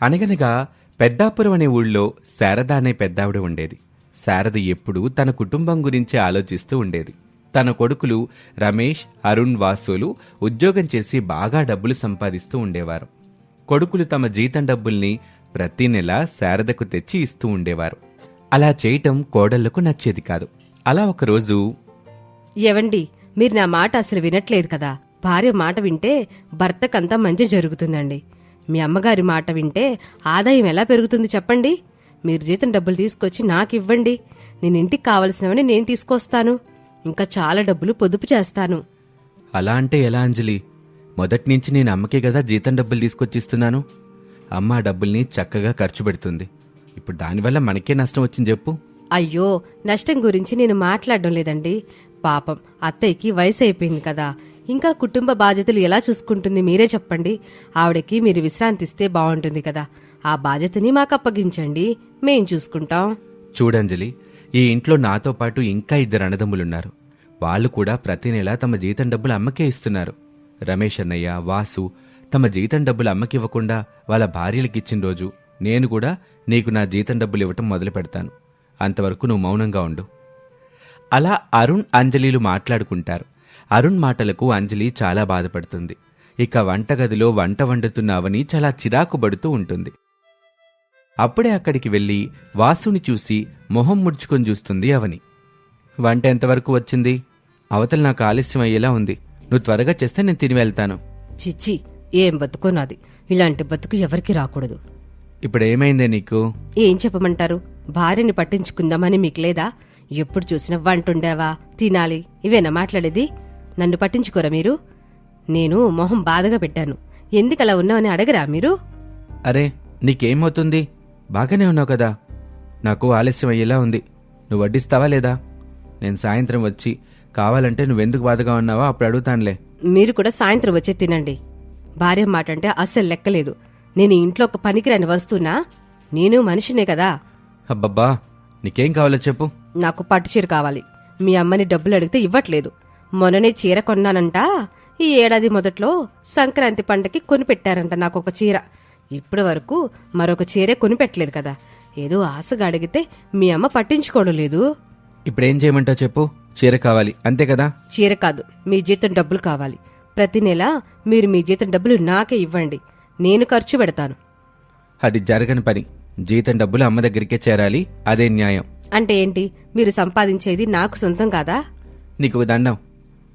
అనగనగా పెద్దాపురం అనే ఊళ్ళో శారద అనే పెద్దావిడ ఉండేది. శారద ఎప్పుడూ తన కుటుంబం గురించి ఆలోచిస్తూ ఉండేది. తన కొడుకులు రమేష్, అరుణ్, వాసులు ఉద్యోగం చేసి బాగా డబ్బులు సంపాదిస్తూ ఉండేవారు. కొడుకులు తమ జీతం డబ్బుల్ని ప్రతి నెల శారదకు తెచ్చి ఇస్తూ ఉండేవారు. అలా చేయటం కోడళ్లకు నచ్చేది కాదు. అలా ఒకరోజు, ఏవండి, మీరు నా మాట అసలు వినట్లేదు కదా. భార్య మాట వింటే భర్తకంతా మంచి జరుగుతుందండి. మీ అమ్మగారి మాట వింటే ఆదాయం ఎలా పెరుగుతుంది చెప్పండి. మీరు జీతం డబ్బులు తీసుకొచ్చి నాకివ్వండి. నేను ఇంటికి కావలసినవని నేను తీసుకొస్తాను. ఇంకా చాలా డబ్బులు పొదుపు చేస్తాను. అలా అంటే ఎలా అంజలి? మొదట్నుంచి నేను అమ్మకే కదా జీతం డబ్బులు తీసుకొచ్చిస్తున్నాను. అమ్మ ఆ డబ్బుల్ని చక్కగా ఖర్చు పెడుతుంది. ఇప్పుడు దానివల్ల మనకే నష్టం వచ్చింది చెప్పు. అయ్యో, నష్టం గురించి నేను మాట్లాడడం లేదండి. పాపం అత్తయ్యకి వయసు అయిపోయింది కదా. ఇంకా కుటుంబ బాధ్యతలు ఎలా చూసుకుంటుంది మీరే చెప్పండి. ఆవిడకి మీరు విశ్రాంతిస్తే బాగుంటుంది కదా. ఆ బాధ్యతని మాకు అప్పగించండి, మేం చూసుకుంటాం. చూడంజలి, ఈ ఇంట్లో నాతో పాటు ఇంకా 2 అన్నదమ్ములున్నారు. వాళ్ళు కూడా ప్రతి నెల తమ జీతం డబ్బులు అమ్మకే ఇస్తున్నారు. రమేష్ అన్నయ్య, వాసు తమ జీతం డబ్బులు అమ్మకివ్వకుండా వాళ్ళ భార్యలకిచ్చిన రోజు నేను కూడా నీకు నా జీతం డబ్బులు ఇవ్వటం మొదలు పెడతాను. అంతవరకు నువ్వు మౌనంగా ఉండు. అలా అరుణ్, అంజలిలు మాట్లాడుకుంటారు. అరుణ్ మాటలకు అంజలి చాలా బాధపడుతుంది. ఇక వంటగదిలో వంట వండుతున్న అవని చాలా చిరాకుబడుతూ ఉంటుంది. అప్పుడే అక్కడికి వెళ్లి వాసుని చూసి మొహం ముడుచుకొని చూస్తుంది అవని. వంట ఎంతవరకు వచ్చింది? అవతల నాకు ఆలస్యం అయ్యేలా ఉంది. నువ్వు త్వరగా చేస్తే నేను తిని వెళ్తాను. చిచ్చి, ఏం బతుకో నాది. ఇలాంటి బతుకు ఎవరికి రాకూడదు. ఇప్పుడేమైందే నీకు? ఏం చెప్పమంటారు? భార్యని పట్టించుకుందామని మీకు లేదా? ఎప్పుడు చూసినా వంటుండేవా, తినాలి, ఇవేనా మాట్లాడేది? నన్ను పట్టించుకోరా మీరు? నేను మొహం బాధగా పెట్టాను. ఎందుకలా ఉన్నావని అడగరా మీరు? అరే, నీకేమవుతుంది? బాగానే ఉన్నావు కదా. నాకు ఆలస్యం అయ్యేలా ఉంది. నువ్వు వడ్డిస్తావా లేదా? నేను సాయంత్రం వచ్చి కావాలంటే నువ్వెందుకు బాధగా ఉన్నావా అప్పుడు అడుగుతానులే. మీరు కూడా సాయంత్రం వచ్చే తినండి. భార్య మాట అంటే అస్సలు లెక్కలేదు. నేను ఇంట్లో ఒక పనికిరాని వస్తున్నా? నేను మనిషినే కదా. అబ్బబ్బా, నీకేం కావాలో చెప్పు. నాకు పట్టుచీర కావాలి. మీ అమ్మని డబ్బులు అడిగితే ఇవ్వట్లేదు. మొన్ననే చీర కొన్నానంట. ఈ ఏడాది మొదట్లో సంక్రాంతి పండకి కొనిపెట్టారంట నాకొక చీర. ఇప్పటి వరకు మరొక చీరే కొనిపెట్టలేదు కదా. ఏదో ఆశగా అడిగితే మీ అమ్మ పట్టించుకోవడం లేదు. ఇప్పుడేం చేయమంటావు చెప్పు. చీర కావాలి అంతే కదా? చీర కాదు, మీ జీతం డబ్బులు కావాలి. ప్రతి నెల మీరు మీ జీతం డబ్బులు నాకే ఇవ్వండి. నేను ఖర్చు పెడతాను. అది జరగని పని. జీతం డబ్బులు అమ్మ దగ్గరికే చేరాలి. అదే న్యాయం. అంటే ఏంటి? మీరు సంపాదించేది నాకు సొంతం కాదా? నీకు దండం.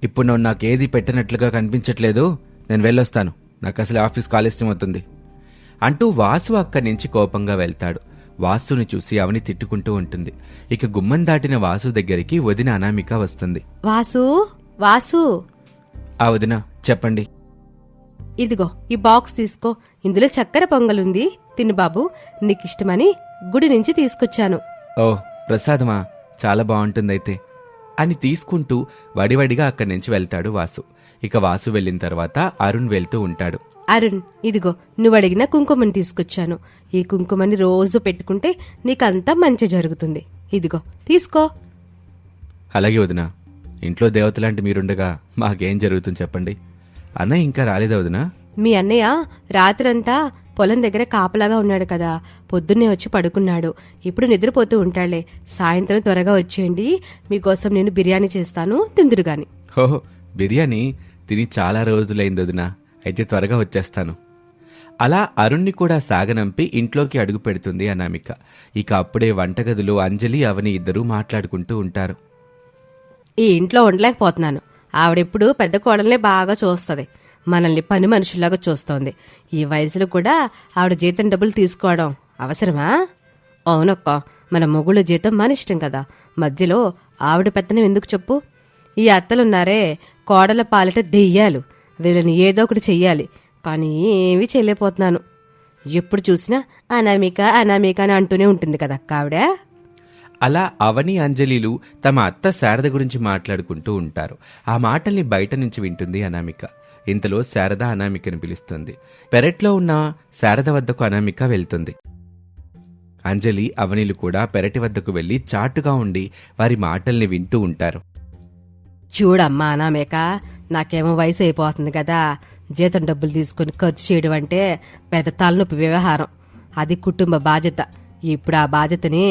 ఇప్పుడు నువ్వు నాకేది పెట్టినట్లుగా కనిపించట్లేదు. నేను వెళ్ళొస్తాను. నాకు అసలు ఆఫీస్కి ఆలస్యం అవుతుంది అంటూ వాసు అక్కడి నుంచి కోపంగా వెళ్తాడు. వాసుని చూసి అవని తిట్టుకుంటూ ఉంటుంది. ఇక గుమ్మం దాటిన వాసు దగ్గరికి వదిన అనామిక వస్తుంది. వాసు, వాసు. ఆ వదిన, చెప్పండి. ఇదిగో ఈ బాక్స్ తీసుకో. ఇందులో చక్కెర పొంగలుంది. తిను బాబు, నీకిష్టమని గుడి నుంచి తీసుకొచ్చాను. ఓ, ప్రసాదమా? చాలా బాగుంటుందైతే అని తీసుకుంటూ వడివడిగా అక్కడి నుంచి వెళ్తాడు వాసు. ఇక వాసు వెళ్లిన తర్వాత అరుణ్ వెళ్తూ ఉంటాడు. అరుణ్, ఇదిగో నువ్వు అడిగిన కుంకుమని తీసుకొచ్చాను. ఈ కుంకుమని రోజు పెట్టుకుంటే నీకంతా మంచి జరుగుతుంది. ఇదిగో తీసుకో. అలాగే వదినా. ఇంట్లో దేవతలాంటి మీరుండగా మాకేం జరుగుతుంది చెప్పండి. అన్నయ్య ఇంకా రాలేదా వదినా? మీ అన్నయ్య రాత్రంతా పొలం దగ్గర కాపలాగా ఉన్నాడు కదా. పొద్దున్నే వచ్చి పడుకున్నాడు. ఇప్పుడు నిద్రపోతూ ఉంటాడులే. సాయంత్రం త్వరగా వచ్చేయండి. మీకోసం నేను బిర్యానీ చేస్తాను, తిందురుగాని. ఓహో, బిర్యానీ తిని చాలా రోజులైంది వదినా. అయితే త్వరగా వచ్చేస్తాను. అలా అరుణ్ని కూడా సాగనంపి ఇంట్లోకి అడుగు పెడుతుంది అనామిక. ఇక అప్పుడే వంటగదిలో అంజలి, అవని ఇద్దరూ మాట్లాడుకుంటూ ఉంటారు. ఈ ఇంట్లో ఉండలేకపోతున్నాను. ఆవిడెప్పుడు పెద్ద కోడల్నే బాగా చూస్తుంది. మనల్ని పని మనుషుల్లాగా చూస్తోంది. ఈ వయసులో కూడా ఆవిడ జీతం డబ్బులు తీసుకోవడం అవసరమా? అవునక్క, మన మొగుళ్ళ జీతం మన ఇష్టం కదా. మధ్యలో ఆవిడ పెత్తనం ఎందుకు చెప్పు? ఈ అత్తలున్నారే, కోడల పాలిట దెయ్యాలు. వీళ్ళని ఏదో ఒకటి చెయ్యాలి. కానీ ఏమీ చేయలేకపోతున్నాను. ఎప్పుడు చూసినా అనామిక అనామిక అని అంటూనే ఉంటుంది కదా అక్క ఆవిడ. అలా అవని, అంజలిలు తమ అత్త శారద గురించి మాట్లాడుకుంటూ ఉంటారు. ఆ మాటల్ని బయట నుంచి వింటుంది అనామిక. ఇంతలో శారద అనామికను పిలుస్తుంది. పెరట్లో ఉన్న శారద వద్దకు అనామిక వెళ్తుంది. అంజలి, అవనిలు కూడా పెరటి వద్దకు వెళ్లి చాటుగా ఉండి వారి మాటల్ని వింటూ ఉంటారు. చూడమ్మా అనామిక, నాకేమో వయసు అయిపోతుంది కదా. జీతం డబ్బులు తీసుకుని ఖర్చు చేయడం అంటే పెద్ద తలనొప్పి వ్యవహారం. అది కుటుంబ బాధ్యత. ఇప్పుడు ఆ బాధ్యతని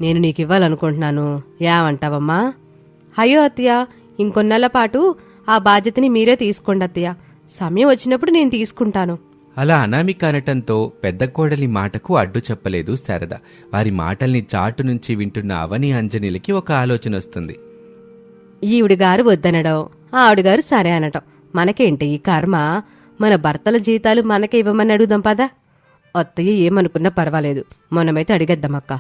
నేను నీకు ఇవ్వాలనుకుంటున్నాను. ఏమంటావమ్మా? అయ్యో అత్తయ్య, ఇంకొన్నేళ్ల పాటు ఆ బాధ్యతని మీరే తీసుకోండి అత్తయ్య. సమయం వచ్చినప్పుడు నేను తీసుకుంటాను. అలా అనామిక అనటంతో పెద్ద కోడలి మాటకు అడ్డు చెప్పలేదు శారద. వారి మాటల్ని చాటు నుంచి వింటున్న అవని అంజలిలకి ఒక ఆలోచన వస్తుంది. ఈవిడిగారు వద్దనడం, ఆవిడగారు సరే అనటం, మనకేంటి ఈ కర్మ? మన భర్తల జీతాలు మనకే ఇవ్వమని అడుగుదాం పదా. అత్తయ్య ఏమనుకున్నా పర్వాలేదు, మనమైతే అడిగేద్దామక్క.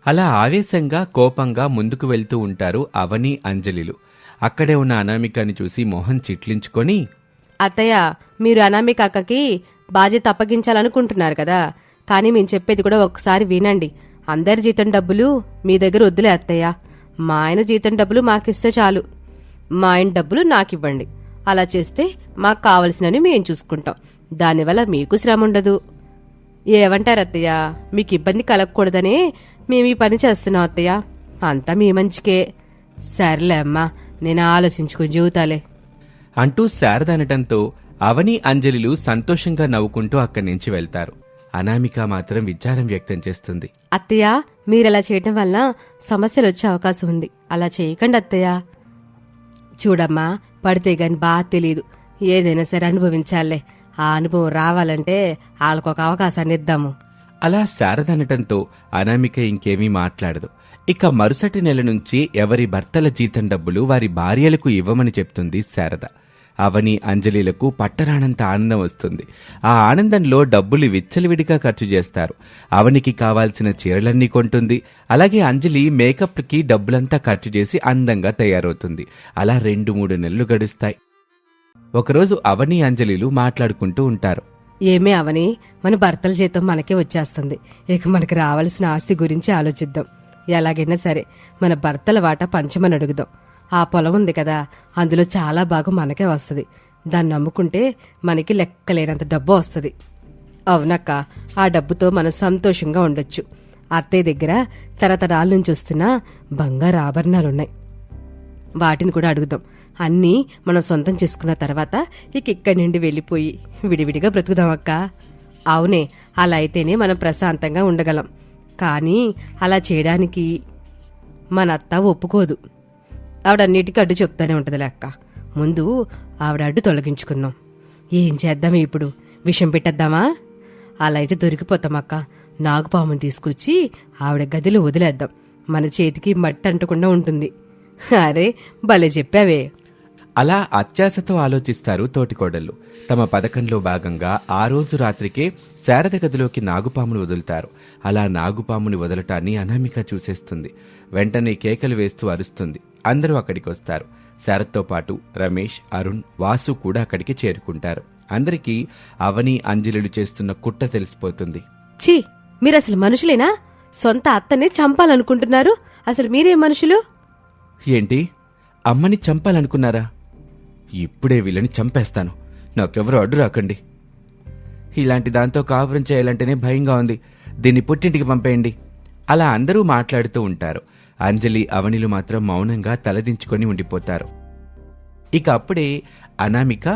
అలా ఆవేశంగా కోపంగా ముందుకు వెళ్తూ ఉంటారు అవని అంజలిలు. అక్కడే ఉన్న అనామికని చూసి మొహం చిట్లించుకొని, అత్తయ్య, మీరు అనామిక అక్కకి బాధ్యత అప్పగించాలనుకుంటున్నారు కదా, కానీ మేము చెప్పేది కూడా ఒకసారి వినండి. అందరి జీతం డబ్బులు మీ దగ్గర వద్దులే అత్తయ్య. మా ఆయన జీతం డబ్బులు మాకిస్తే చాలు. మా ఆయన డబ్బులు నాకివ్వండి. అలా చేస్తే మాకు కావలసినవి మేము చూసుకుంటాం. దానివల్ల మీకు శ్రమ ఉండదు. ఏమంటారు అత్తయ్య? మీకు ఇబ్బంది కలగకూడదనే మేము ఈ పని చేస్తున్నాం అత్తయ్య. అంతా మీ మంచికే. సర్లే అమ్మా, నేను ఆలోచించుకుని జీవితాలే అంటూ శారద అనటంతో అవని అంజలిలు సంతోషంగా నవ్వుకుంటూ అక్కడి నుంచి వెళ్తారు. అనామిక మాత్రం విచారం వ్యక్తం చేస్తుంది. అత్తయ్య, మీరలా చేయటం వల్ల సమస్యలు వచ్చే అవకాశం ఉంది. అలా చేయకండి అత్తయ్య. చూడమ్మా, పడితే గాని బాగా తెలీదు. ఏదైనా సరే అనుభవించాలే. ఆ అనుభవం రావాలంటే వాళ్ళకొక అవకాశాన్ని ఇద్దాము. అలా శారద అనటంతో అనామిక ఇంకేమీ మాట్లాడదు. ఇక మరుసటి నెల నుంచి ఎవరి భర్తల జీతం డబ్బులు వారి భార్యలకు ఇవ్వమని చెప్తుంది శారద. అవని అంజలిలకు పట్టరానంత ఆనందం వస్తుంది. ఆ ఆనందంలో డబ్బులు విచ్చలవిడిగా ఖర్చు చేస్తారు. అవనికి కావాల్సిన చీరలన్నీ కొంటుంది. అలాగే అంజలి మేకప్కి డబ్బులంతా ఖర్చు చేసి అందంగా తయారవుతుంది. అలా 2-3 నెలలు గడుస్తాయి. ఒకరోజు అవని అంజలిలు మాట్లాడుకుంటూ ఉంటారు. ఏమే అవని, మన భర్తల జీతం మనకే వచ్చేస్తుంది. ఇక మనకి రావాల్సిన ఆస్తి గురించి ఆలోచిద్దాం. ఎలాగైనా సరే మన భర్తల వాటా పంచమని అడుగుదాం. ఆ పొలం ఉంది కదా, అందులో చాలా భాగం మనకే వస్తుంది. దాన్ని అమ్ముకుంటే మనకి లెక్కలేనంత డబ్బు వస్తుంది. అవునక్క, ఆ డబ్బుతో మనం సంతోషంగా ఉండొచ్చు. అత్తయ్య దగ్గర తరతరాల నుంచి వస్తున్న బంగారు ఆభరణాలున్నాయి. వాటిని కూడా అడుగుదాం. అన్నీ మనం సొంతం చేసుకున్న తర్వాత ఇక్కడి నుండి వెళ్ళిపోయి విడివిడిగా బ్రతుకుదాం అక్క. అవునే, అలా అయితేనే మనం ప్రశాంతంగా ఉండగలం. కానీ అలా చేయడానికి మన అత్త ఒప్పుకోదు. ఆవిడన్నిటికీ అడ్డు చెప్తానే ఉంటదిలే అక్క. ముందు ఆవిడ అడ్డు తొలగించుకుందాం. ఏం చేద్దాం ఇప్పుడు? విషం పెట్టేద్దామా? అలా అయితే దొరికిపోతామక్క. నాగుపాముని తీసుకొచ్చి ఆవిడ గదిలో వదిలేద్దాం. మన చేతికి మట్టి అంటకుండా ఉంటుంది. అరే, భలే చెప్పావే. అలా అత్యాశతో ఆలోచిస్తారు తోటికోడళ్ళు. తమ పథకంలో భాగంగా ఆ రోజు రాత్రికే శారద గదిలోకి నాగుపామును వదులుతారు. అలా నాగుపాముని వదలటాన్ని అనామిక చూసేస్తుంది. వెంటనే కేకలు వేస్తూ అరుస్తుంది. అందరూ అక్కడికి వస్తారు. శారదతో పాటు రమేష్, అరుణ్, వాసు కూడా అక్కడికి చేరుకుంటారు. అందరికీ అవని అంజలిలు చేస్తున్న కుట్ర తెలిసిపోతుంది. ఛీ, మీరసలు మనుషులేనా? సొంత అత్తనే చంపాలనుకుంటున్నారు. అసలు మీరేం మనుషులు? ఏంటి, అమ్మని చంపాలనుకున్నారా? ఇప్పుడే వీళ్ళని చంపేస్తాను. నాకెవరూ అడ్డు రాకండి. ఇలాంటి దాంతో కాపురం చేయాలంటేనే భయంగా ఉంది. దీన్ని పుట్టింటికి పంపేయండి. అలా అందరూ మాట్లాడుతూ ఉంటారు. అంజలి, అవనిలు మాత్రం మౌనంగా తలదించుకొని ఉండిపోతారు. ఇక అప్పుడే అనామిక,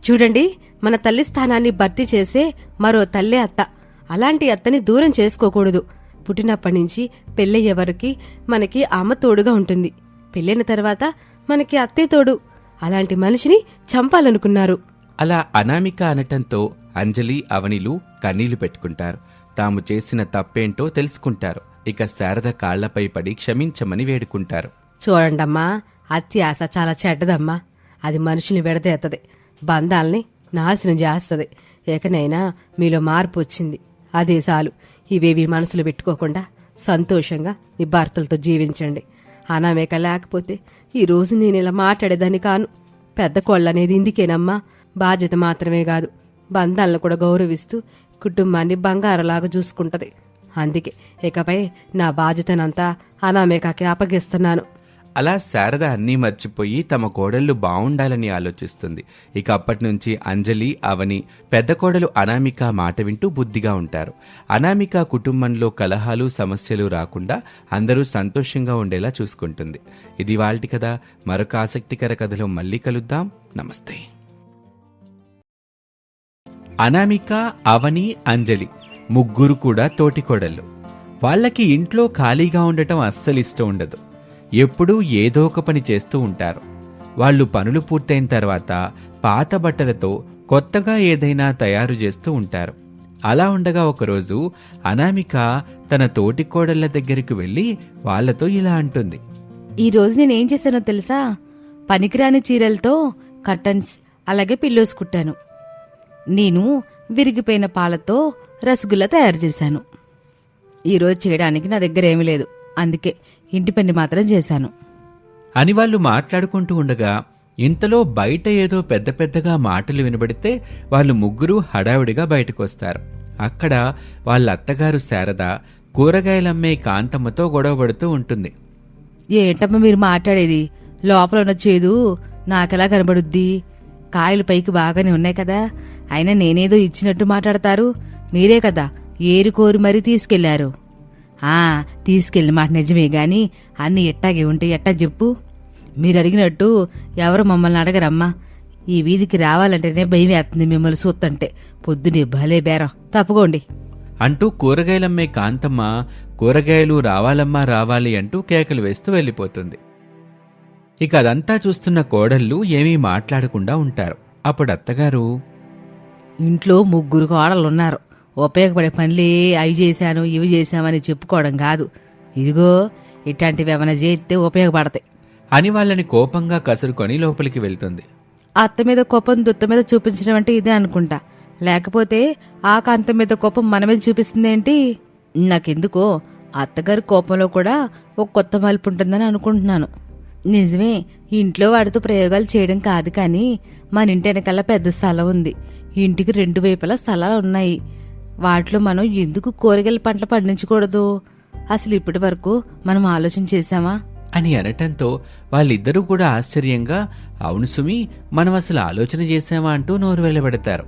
చూడండి, మన తల్లి స్థానాన్ని భర్తీ చేసే మరో తల్లే అత్త. అలాంటి అత్తని దూరం చేసుకోకూడదు. పుట్టినప్పటి నుంచి పెళ్ళయ్యే వరకు మనకి అమ్మ తోడుగా ఉంటుంది. పెళ్ళైన తర్వాత మనకి అత్తే తోడు. అలాంటి మనిషిని చంపాలనుకున్నారు. అలా అనామిక అనటంతో అంజలి, అవనిలు కన్నీళ్లు పెట్టుకుంటారు. తాము చేసిన తప్పేంటో తెలుసుకుంటారు. ఇక శారద కాళ్లపై పడి క్షమించమని వేడుకుంటారు. చూడండమ్మా, అత్యాశ చాలా చెడ్డదమ్మా. అది మనుషుల్ని విడదీస్తుంది, బంధాల్ని నాశనం చేస్తుంది. ఏకనైనా మీలో మార్పు వచ్చింది, అదే చాలు. ఇవేవి మనసులో పెట్టుకోకుండా సంతోషంగా మీ భర్తలతో జీవించండి. అనామేక లేకపోతే ఈ రోజు నేను ఇలా మాట్లాడేదాన్ని కాను. పెద్ద కోళ్ళనేది ఇందుకేనమ్మా. బాధ్యత మాత్రమే కాదు, బంధాలను కూడా గౌరవిస్తూ కుటుంబాన్ని బంగారలాగా చూసుకుంటది. అందుకే ఇకపై నా బాధ్యతనంతా అనామేకాకి అప్పగిస్తున్నాను. అలా శారద అన్నీ మర్చిపోయి తమ కోడళ్లు బావుండాలని ఆలోచిస్తుంది. ఇక అప్పటి నుంచి అంజలి, అవని పెద్ద కోడలు అనామిక మాట వింటూ బుద్ధిగా ఉంటారు. అనామిక కుటుంబంలో కలహాలు, సమస్యలు రాకుండా అందరూ సంతోషంగా ఉండేలా చూసుకుంటుంది. ఇది వాల్టి కథ. మరొక ఆసక్తికర కథలో మళ్ళీ కలుద్దాం. నమస్తే. అనామిక, అవని, అంజలి ముగ్గురు కూడా తోటికోడళ్ళు. వాళ్ళకి ఇంట్లో ఖాళీగా ఉండటం అస్సలు ఇష్టం ఉండదు. ఎప్పుడూ ఏదో ఒక పని చేస్తూ ఉంటారు. వాళ్ళు పనులు పూర్తయిన తర్వాత పాత బట్టలతో కొత్తగా ఏదైనా తయారు చేస్తూ ఉంటారు. అలా ఉండగా ఒకరోజు అనామిక తన తోటికోడళ్ల దగ్గరికి వెళ్ళి వాళ్లతో ఇలా అంటుంది. ఈ రోజు నేనేం చేశానో తెలుసా? పనికిరాని చీరలతో కర్టన్స్ అలాగే పిల్లోస్ కుట్టాను. నేను విరిగిపోయిన పాలతో రసగుల్లా తయారు చేశాను. ఈరోజు చేయడానికి నా దగ్గర ఏమీ లేదు, అందుకే ఇంటి పని మాత్రం చేశాను అని వాళ్ళు మాట్లాడుకుంటూ ఉండగా ఇంతలో బయట ఏదో పెద్ద పెద్దగా మాటలు వినబడితే వాళ్ళు ముగ్గురు హడావిడిగా బయటకొస్తారు. అక్కడ వాళ్ళ అత్తగారు శారద కూరగాయలమ్మే కాంతమ్మతో గొడవపడుతూ ఉంటుంది. ఏంటమ్మా మీరు మాట్లాడేది? లోపల ఉన్న చేదు నాకెలా కనబడుద్ది? కాయలు పైకి బాగానే ఉన్నాయి కదా, అయినా నేనేదో ఇచ్చినట్టు మాట్లాడతారు. మీరే కదా ఏరుకోరు మరీ తీసుకెళ్లారు. తీసుకెళ్ళిన మాట నిజమే గాని అన్ని ఎట్టాగే ఉంటే ఎట్టా చెప్పు. మీరు అడిగినట్టు ఎవరు మమ్మల్ని అడగరమ్మా. ఈ వీధికి రావాలంటేనే భయం వేస్తుంది మిమ్మల్ని చూస్తుంటే. పొద్దునే భలే బేరం, తప్పుకోండి అంటూ కూరగాయలమ్మే కాంతమ్మ కూరగాయలు రావాలమ్మా రావాలి అంటూ కేకలు వేస్తూ వెళ్ళిపోతుంది. ఇక అదంతా చూస్తున్న కోడళ్ళు ఏమీ మాట్లాడకుండా ఉంటారు. అప్పుడు అత్తగారు, ఇంట్లో ముగ్గురు కోడలున్నారు, ఉపయోగపడే పనులే అవి చేశాను ఇవి చేశామని చెప్పుకోవడం కాదు. ఇదిగో ఇట్లాంటివి ఏమైనా చేస్తే ఉపయోగపడతాయి అని వాళ్ళని కోపంగా కసురుకొని లోపలికి వెళ్తుంది. అత్త మీద కోపం దుత్త మీద చూపించడం అంటే ఇదే అనుకుంటా. లేకపోతే ఆ కాంత మీద కోపం మన మీద చూపిస్తుందేంటి? నాకెందుకో అత్తగారి కోపంలో కూడా ఒక కొత్త మలుపు ఉంటుందని అనుకుంటున్నాను. నిజమే, ఇంట్లో వాడితో ప్రయోగాలు చేయడం కాదు, కానీ మన ఇంటి వెనకాల పెద్ద స్థలం ఉంది. ఇంటికి 2 వైపులా స్థలాలు ఉన్నాయి. వాటిలో మనం ఎందుకు కూరగాయల పంటలు పండించకూడదు? అసలు ఇప్పటి వరకు మనం ఆలోచన చేశామా అని అనటంతో వాళ్ళిద్దరూ కూడా ఆశ్చర్యంగా, అవును సుమి, మనం అసలు ఆలోచన చేశామా అంటూ నోరు వెళ్ళబెడతారు.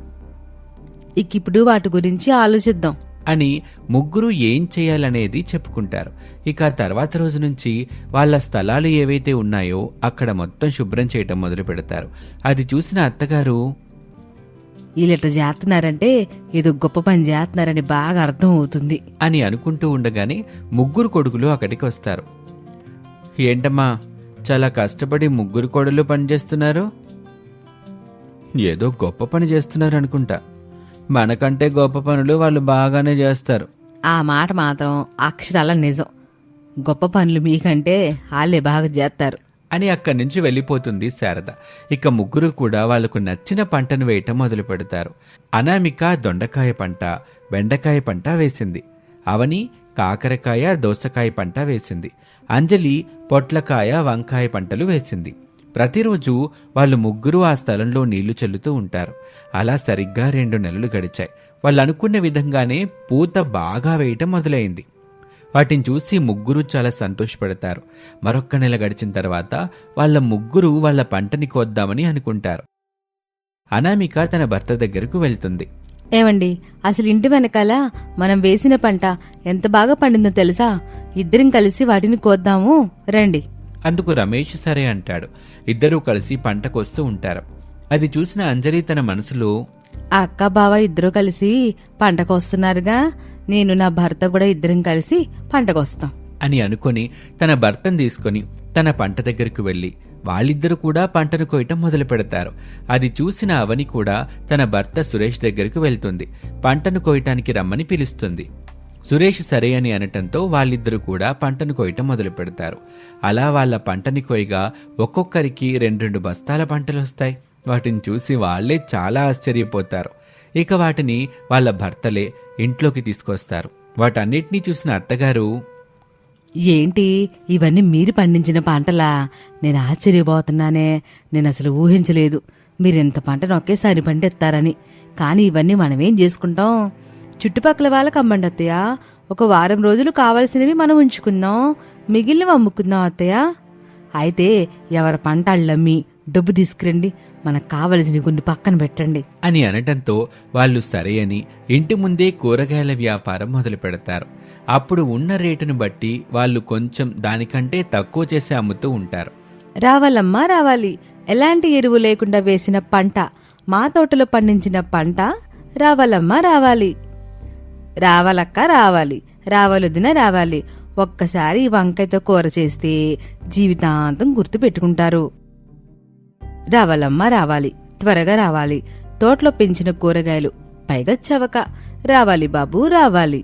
ఇప్పుడు వాటి గురించి ఆలోచిద్దాం అని ముగ్గురు ఏం చేయాలనేది చెప్పుకుంటారు. ఇక తర్వాత రోజు నుంచి వాళ్ళ స్థలాలు ఏవైతే ఉన్నాయో అక్కడ మొత్తం శుభ్రం చేయటం మొదలు పెడతారు. అది చూసిన అత్తగారు, వీళ్ళట చేస్తున్నారంటే ఏదో గొప్ప పని చేస్తున్నారని బాగా అర్థం అవుతుంది అని అనుకుంటూ ఉండగానే ముగ్గురు కొడుకులు అక్కడికి వస్తారు. ఏంటమ్మా, చాలా కష్టపడి ముగ్గురు కోడలు పనిచేస్తున్నారు? ఏదో గొప్ప పని చేస్తున్నారు అనుకుంటా. మనకంటే గొప్ప పనులు వాళ్ళు బాగానే చేస్తారు. ఆ మాట మాత్రం అక్షరాల నిజం. గొప్ప పనులు మీకంటే వాళ్ళే బాగా చేస్తారు అని అక్కడి నుంచి వెళ్ళిపోతుంది శారద. ఇక ముగ్గురు కూడా వాళ్లకు నచ్చిన పంటను వేయటం మొదలు పెడతారు. అనామిక దొండకాయ పంట, బెండకాయ పంట వేసింది. అవని కాకరకాయ, దోసకాయ పంట వేసింది. అంజలి పొట్లకాయ, వంకాయ పంటలు వేసింది. ప్రతిరోజు వాళ్ళు ముగ్గురు ఆ స్థలంలో నీళ్లు చల్లుతూ ఉంటారు. అలా సరిగ్గా 2 నెలలు గడిచాయి. వాళ్ళు అనుకున్న విధంగానే పూత బాగా వేయటం మొదలైంది. వాటిని చూసి ముగ్గురు చాలా సంతోషపడతారు. మరొక్క నెల గడిచిన తర్వాత వాళ్ళ ముగ్గురు వాళ్ళ పంటని కోద్దామని అనుకుంటారు. అనామిక తన భర్త దగ్గరకు వెళ్తుంది. ఏమండి, అసలు ఇంటి వెనకాల మనం వేసిన పంట ఎంత బాగా పండిందో తెలుసా? ఇద్దరం కలిసి వాటిని కోద్దాము, రండి. అందుకు రమేష్ సరే అంటాడు. ఇద్దరూ కలిసి పంట కోస్తూ ఉంటారు. అది చూసిన అంజలి తన మనసులో, అక్క బావ ఇద్దరూ కలిసి పంట కోస్తున్నారుగా, నేను నా భర్త కూడా ఇద్దరం కలిసి పంట కోస్తాం అని అనుకుని తన భర్తను తీసుకుని తన పంట దగ్గరకు వెళ్లి వాళ్ళిద్దరూ కూడా పంటను కోయటం మొదలు పెడతారు. అది చూసిన అవని కూడా తన భర్త సురేష్ దగ్గరకు వెళ్తుంది. పంటను కోయటానికి రమ్మని పిలుస్తుంది. సురేష్ సరే అని అనటంతో వాళ్ళిద్దరూ కూడా పంటను కోయటం మొదలు పెడతారు. అలా వాళ్ళ పంటని కోయగా ఒక్కొక్కరికి 2 బస్తాల పంటలు వస్తాయి. వాటిని చూసి వాళ్లే చాలా ఆశ్చర్యపోతారు. ఇక వాటిని వాళ్ళ భర్తలే ఇంట్లోకి తీసుకొస్తారు. వాటన్నిటినీ చూసిన అత్తగారు, ఏంటి ఇవన్నీ మీరు పండించిన పంటలా? నేను ఆశ్చర్యపోతున్నానే. నేను అసలు ఊహించలేదు మీరింత పంటను ఒకేసారి పండిస్తారని. కానీ ఇవన్నీ మనమేం చేసుకుంటాం? చుట్టుపక్కల వాళ్ళకి అమ్మండి అత్తయ్య. ఒక వారం రోజులు కావలసినవి మనం ఉంచుకుందాం, మిగిలినవి అమ్ముకుందాం అత్తయ్య. అయితే ఎవరి పంట అళ్ళమ్మి డబ్బు తీసుకురండి, మనకు కావలసినవి కొన్ని పక్కన పెట్టండి అని అనటంతో వాళ్ళు సరే అని ఇంటి ముందే కూరగాయల వ్యాపారం మొదలు పెడతారు. అప్పుడు ఉన్న రేటును బట్టి వాళ్ళు కొంచెం దానికంటే తక్కువ చేసి అమ్ముతూ ఉంటారు. రావాలమ్మా రావాలి, ఎలాంటి ఎరువు లేకుండా వేసిన పంట, మా తోటలో పండించిన పంట రావాలమ్మా రావాలి. రావాలక్క రావాలి, రావాలొద్దిన రావాలి. ఒక్కసారి ఈ వంకాయతో కూర చేస్తే జీవితాంతం గుర్తు పెట్టుకుంటారు. రావాలమ్మ రావాలి, త్వరగా రావాలి. తోటలో పెంచిన కూరగాయలు, పైగా చవక. రావాలి బాబూ రావాలి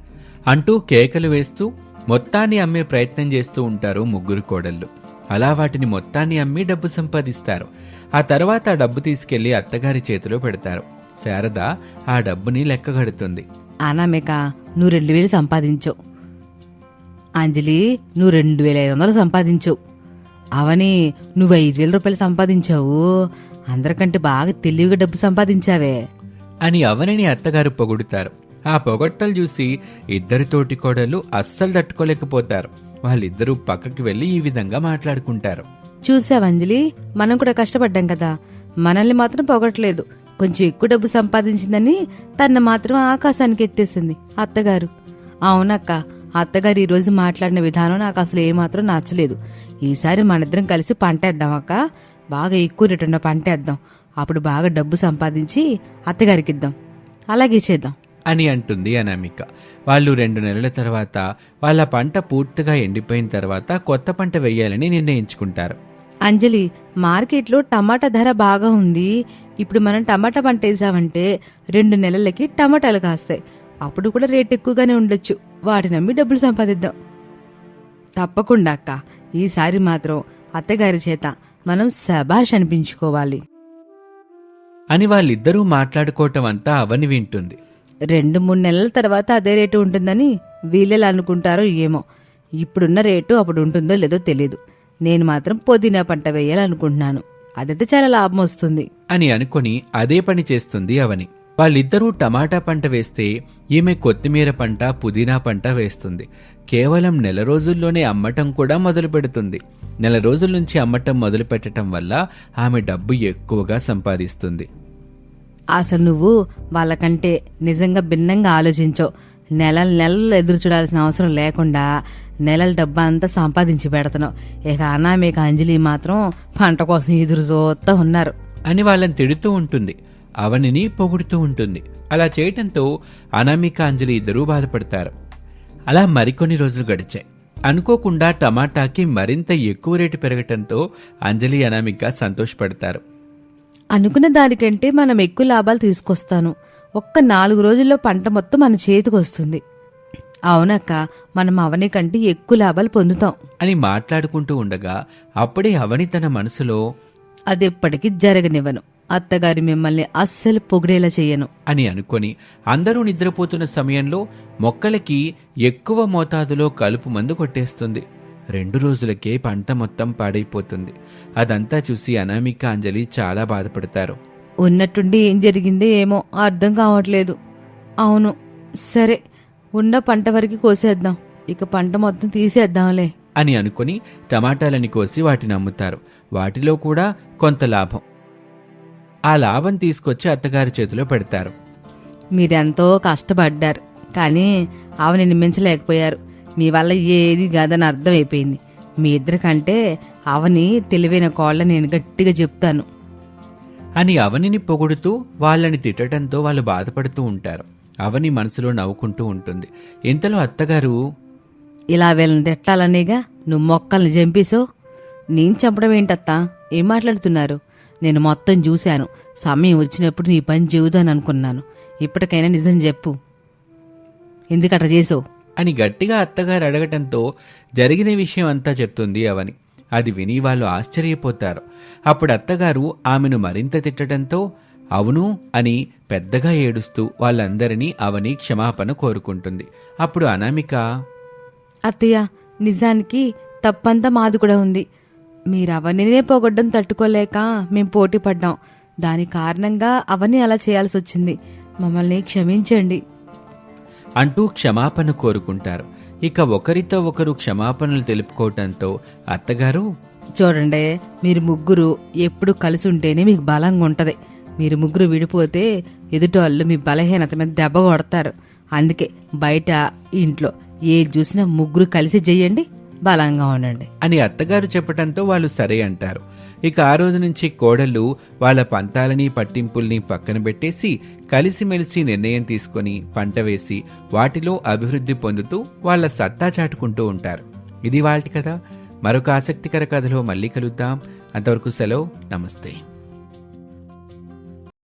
అంటూ కేకలు వేస్తూ మొత్తాన్ని అమ్మే ప్రయత్నం చేస్తూ ఉంటారు ముగ్గురు కోడళ్ళు. అలా వాటిని మొత్తాన్ని అమ్మి డబ్బు సంపాదిస్తారు. ఆ తర్వాత ఆ డబ్బు తీసుకెళ్లి అత్తగారి చేతిలో పెడతారు. శారద ఆ డబ్బుని లెక్కగడుతుంది. అనామిక, నువ్వు 2000 సంపాదించావు. అంజలి, నువ్వు 2500 సంపాదించావు. అవని, నువ్వు 5000 రూపాయలు సంపాదించావు. అందరికంటే బాగా తెలివిగా డబ్బు సంపాదించావే అని అవనిని అత్తగారు పొగుడుతారు. ఆ పొగట్టలు చూసి ఇద్దరి తోటి కోడళ్ళు అస్సలు తట్టుకోలేకపోతారు. వాళ్ళిద్దరూ పక్కకి వెళ్లి ఈ విధంగా మాట్లాడుకుంటారు. చూసావంజలి, మనం కూడా కష్టపడ్డాం కదా, మనల్ని మాత్రం పొగట్లేదు. కొంచెం ఎక్కువ డబ్బు సంపాదించిందని తన మాత్రం ఆకాశానికి ఎత్తేసింది అత్తగారు. అవునక్క, అత్తగారు ఈరోజు మాట్లాడిన విధానం నాకు అసలు ఏమాత్రం నచ్చలేదు. ఈసారి మనిద్దరం కలిసి పంటేద్దాం అక్క, బాగా ఎక్కువ రేటు ఉన్న పంటేద్దాం. అప్పుడు బాగా డబ్బు సంపాదించి అత్తగారికి ఇద్దాం. అలాగే చేద్దాం అని అంటుంది అనామిక. వాళ్ళు 2 నెలల తర్వాత వాళ్ళ పంట పూర్తిగా ఎండిపోయిన తర్వాత కొత్త పంట వెయ్యాలని నిర్ణయించుకుంటారు. అంజలి, మార్కెట్లో టమాటా ధర బాగా ఉంది. ఇప్పుడు మనం టమాటా పంట వేసామంటే 2 నెలలకి టమాటాలు కాస్తాయి. అప్పుడు కూడా రేట్ ఎక్కువగానే ఉండొచ్చు. వాటిని నమ్మి డబ్బులు సంపాదిద్దాం. తప్పకుండా అక్క, ఈసారి మాత్రం అత్తగారి చేత మనం శభాష్ అనిపించుకోవాలి అని వాళ్ళిద్దరూ మాట్లాడుకోవటం అంతా అవని వింటుంది. 2-3 నెలల తర్వాత అదే రేటు ఉంటుందని వీళ్ళెలా అనుకుంటారో ఏమో. ఇప్పుడున్న రేటు అప్పుడు ఉంటుందో లేదో తెలియదు. నేను మాత్రం పుదీనా పంట వేయాలనుకుంటున్నాను. అదైతే చాలా లాభం వస్తుంది అని అనుకుని అదే పని చేస్తుంది అవని. వాళ్ళిద్దరూ టమాటా పంట వేస్తే ఈమె కొత్తిమీర పంట, పుదీనా పంట వేస్తుంది. కేవలం 1 నెల రోజుల్లోనే అమ్మటం కూడా మొదలు పెడుతుంది. 1 నెల రోజుల నుంచి అమ్మటం మొదలు పెట్టడం వల్ల ఆమె డబ్బు ఎక్కువగా సంపాదిస్తుంది. అసలు నువ్వు వాళ్ళకంటే నిజంగా భిన్నంగా ఆలోచించావు. నెలలు ఎదురు చూడాల్సిన అవసరం లేకుండా నెలల డబ్బా అంతా సంపాదించి పెడతావు. ఇక అనామిక, అంజలి మాత్రం పంట కోసం ఎదురు చూస్తూ ఉన్నారు అని వాళ్ళని తిడుతూ ఉంటుంది. అవనిని పొగుడుతూ ఉంటుంది. అలా చేయటంతో అనామిక, అంజలి ఇద్దరూ బాధపడతారు. అలా మరికొన్ని రోజులు గడిచాయి. అనుకోకుండా టమాటాకి మరింత ఎక్కువ రేటు పెరగటంతో అంజలి, అనామిక సంతోషపడతారు. అనుకున్న దానికంటే మనం ఎక్కువ లాభాలు తీసుకొస్తాను. ఒక్క 4 రోజుల్లో పంట మొత్తం మన చేతికి వస్తుంది. అవునక్క, మనం అవని కంటే ఎక్కువ లాభాలు పొందుతాం అని మాట్లాడుకుంటూ ఉండగా అప్పుడే అవని తన మనసులో అదెప్పటికీ జరగనివ్వను. అత్తగారి మిమ్మల్ని అస్సలు పొగిడేలా చెయ్యను అని అనుకొని అందరూ నిద్రపోతున్న సమయంలో మొక్కలకి ఎక్కువ మోతాదులో కలుపు మందు కొట్టేస్తుంది. 2 రోజులకే పంట మొత్తం పాడైపోతుంది. అదంతా చూసి అనామిక, అంజలి చాలా బాధపడతారు. ఉన్నట్టుండి ఏం జరిగిందో ఏమో అర్థం కావట్లేదు. అవును, సరే, ఉన్న పంట వరకు కోసేద్దాం. ఇక పంట మొత్తం తీసేద్దాంలే అని అనుకుని టమాటాలని కోసి వాటిని అమ్ముతారు. వాటిలో కూడా కొంత లాభం. ఆ లాభం తీసుకొచ్చి అత్తగారి చేతిలో పెడతారు. మీరెంతో కష్టపడ్డారు, కానీ ఆమెని నిమ్మించలేకపోయారు. మీ వల్ల ఏది కాదని అర్థమైపోయింది. మీ ఇద్దరికంటే అవని తెలివైన కోళ్ళ నేను గట్టిగా చెప్తాను అని అవనిని పొగుడుతూ వాళ్ళని తిట్టడంతో వాళ్ళు బాధపడుతూ ఉంటారు. అవని మనసులో నవ్వుకుంటూ ఉంటుంది. ఇంతలో అత్తగారు, ఇలా వీళ్ళని తిట్టాలనేగా నువ్వు మొక్కల్ని చంపేశావు. నేను చంపడం ఏంటత్తా, ఏం మాట్లాడుతున్నారు? నేను మొత్తం చూశాను. సమయం వచ్చినప్పుడు నీ పని చెబుదాను అనుకున్నాను. ఇప్పటికైనా నిజం చెప్పు, ఎందుకట్లా చేసావు అని గట్టిగా అత్తగారు అడగటంతో జరిగిన విషయం అంతా చెప్తుంది అవని. అది విని వాళ్ళు ఆశ్చర్యపోతారు. అప్పుడు అత్తగారు ఆమెను మరింత తిట్టడంతో అవును అని పెద్దగా ఏడుస్తూ వాళ్ళందరినీ అవని క్షమాపణ కోరుకుంటుంది. అప్పుడు అనామిక, అత్తయ్య, నిజానికి తప్పంతా మాది కూడా ఉంది. మీరు అవన్నీనే పొగడ్డం తట్టుకోలేక మేం పోటీ పడ్డాం. దాని కారణంగా అవన్నీ అలా చేయాల్సి వచ్చింది. మమ్మల్ని క్షమించండి అంటూ క్షమాపణ కోరుకుంటారు. ఇక ఒకరితో ఒకరు క్షమాపణలు తెలుపుకోవటంతో అత్తగారు, చూడండి, మీరు ముగ్గురు ఎప్పుడు కలిసి ఉంటేనే మీకు బలంగా ఉంటది. మీరు ముగ్గురు విడిపోతే ఎదుటోళ్ళు మీ బలహీనత మీద దెబ్బ కొడతారు. అందుకే బయట ఇంట్లో ఏది చూసినా ముగ్గురు కలిసి చెయ్యండి, బలంగా ఉండండి అని అత్తగారు చెప్పటంతో వాళ్ళు సరే అంటారు. ఇక ఆ రోజు నుంచి కోడళ్ళు వాళ్ళ పంతాలని, పట్టింపుల్ని పక్కన పెట్టేసి కలిసిమెలిసి నిర్ణయం తీసుకొని పంట వేసి వాటిలో అభివృద్ధి పొందుతూ వాళ్ళ సత్తా చాటుకుంటూ ఉంటారు. ఇది వాళ్ళ కథ. మరొక ఆసక్తికర కథలో మళ్ళీ కలుద్దాం. అంతవరకు సెలవు. నమస్తే.